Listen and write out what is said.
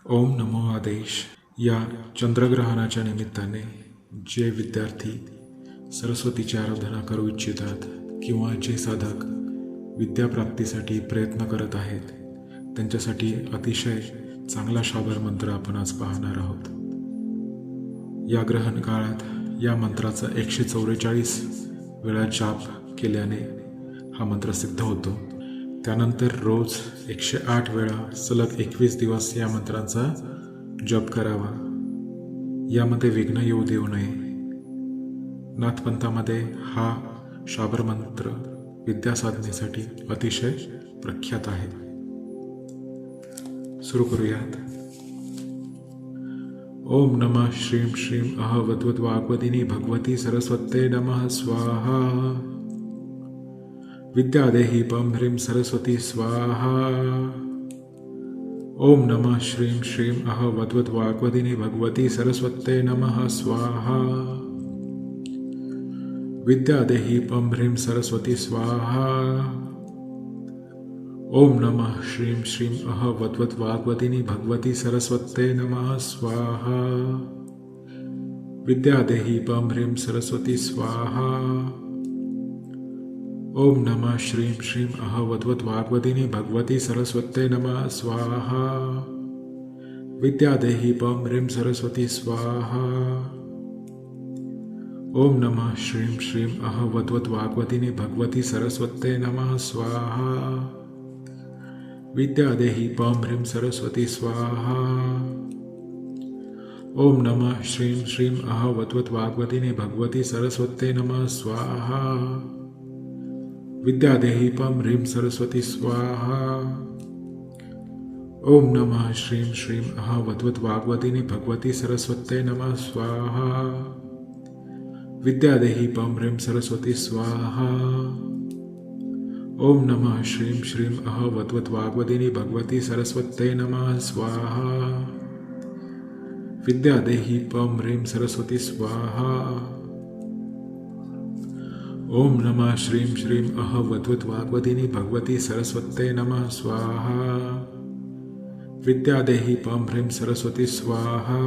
ओम नमो आदेश. या चंद्रग्रहणाच्या निमित्ताने जे विद्यार्थी सरस्वतीची आराधना करू इच्छितात किंवा जे साधक विद्याप्राप्तीसाठी प्रयत्न करत आहेत त्यांच्यासाठी अतिशय चांगला शाबर मंत्र आपण आज पाहणार आहोत. या ग्रहण काळात या मंत्राचा 144 वेळा जाप केल्याने हा मंत्र सिद्ध होतो. त्यानंतर रोज 108 वेळा सलग 21 दिवस या मंत्रांचा जप करावा. यामध्ये विघ्न येऊ देऊ नये. नाथपंथामध्ये हा शाबर मंत्र विद्या साधनेसाठी अतिशय प्रख्यात आहे. सुरू करूयात. ओम नमः श्रीं श्रीं अह वद्वद् वाग्वदिनी भगवती सरस्वत्यै नमः स्वाहा. विद्यादेहि पं ह्रीं सरस्वती स्वाहा. ओम नमः श्रीं श्रीं अह वद्वद् वाग्वदिनी भगवती सरस्वत्यै नमः स्वाहा. विद्यादेहि पं ह्रीं सरस्वती स्वाहा. ओम नमः श्रीं श्रीं अह वद्वद् वाग्वदिनी भगवती सरस्वत्यै नमः स्वाहा. विद्यादेहि पं ह्रीं सरस्वती स्वाहा. ओम नमः श्रीं श्रीं अह वद्वद् वाग्वदिनी भगवती सरस्वत्यै नमः स्वाहा. विद्यादेहि पं ह्रीं सरस्वती स्वाहा. ओम नमः श्रीं श्रीं अह वद्वद् वाग्वदिनी भगवती सरस्वत्यै नमः स्वाहा. विद्यादेहि पं ह्रीं सरस्वती स्वाहा. ओम नमः श्रीं श्रीं अह वद्वद् वाग्वदिनी भगवती सरस्वत्यै नमः स्वाहा. विद्यादेहि पं ह्रीं सरस्वती स्वाहा. ओम नमः श्रीं श्रीं अह वद्वद् वाग्वदिनी भगवती सरस्वत्यै नमः स्वाहा. विद्यादेहि पं ह्रीं सरस्वती स्वाहा. ओम नमः श्रीं श्रीं अह वद्वद् वाग्वदिनी भगवती सरस्वत्यै नमः स्वाहा. विद्यादेहि पं ह्रीं सरस्वती स्वाहा. ओम नमः श्रीं श्रीं अह वद्वद् वाग्वदिनी भगवती सरस्वत्यै नमः स्वाहा. विद्यादेहि पं ह्रीं सरस्वती स्वाहा.